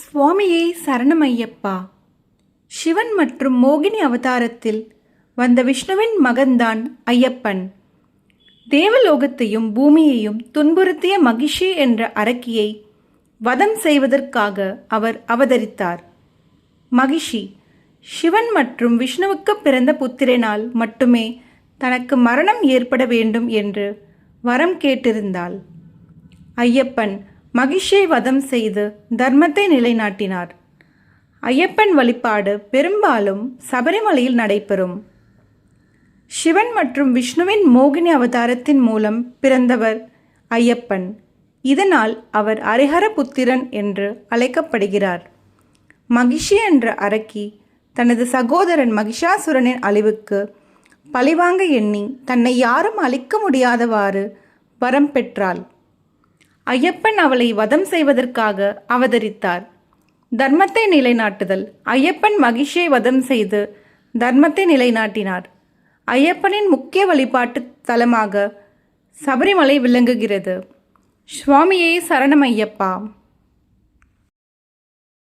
சுவாமியே சரணமையப்பா. சிவன் மற்றும் மோகினி அவதாரத்தில் வந்த விஷ்ணுவின் மகன்தான் ஐயப்பன். தேவலோகத்தையும் பூமியையும் துன்புறுத்திய மகிஷி என்ற அரக்கியை வதம் செய்வதற்காக அவர் அவதரித்தார். மகிஷி சிவன் மற்றும் விஷ்ணுவுக்கு பிறந்த புத்திரனால் மட்டுமே தனக்கு மரணம் ஏற்பட வேண்டும் என்று வரம் கேட்டிருந்தாள். ஐயப்பன் மகிஷியை வதம் செய்து தர்மத்தை நிலைநாட்டினார். ஐயப்பன் வழிபாடு பெரும்பாலும் சபரிமலையில் நடைபெறும். சிவன் மற்றும் விஷ்ணுவின் மோகினி அவதாரத்தின் மூலம் பிறந்தவர் ஐயப்பன். இதனால் அவர் ஹரிஹர புத்திரன் என்று அழைக்கப்படுகிறார். மகிஷி என்ற அரக்கி தனது சகோதரன் மகிஷாசுரனின் அழிவுக்கு பழிவாங்க எண்ணி தன்னை யாரும் அழிக்க முடியாதவாறு வரம் பெற்றாள். ஐயப்பன் அவளை வதம் செய்வதற்காக அவதரித்தார். தர்மத்தை நிலைநாட்டுதல். ஐயப்பன் மகிஷியை வதம் செய்து தர்மத்தை நிலைநாட்டினார். ஐயப்பனின் முக்கிய வழிபாட்டு தலமாக சபரிமலை விளங்குகிறது. சுவாமியே சரணமையப்பா.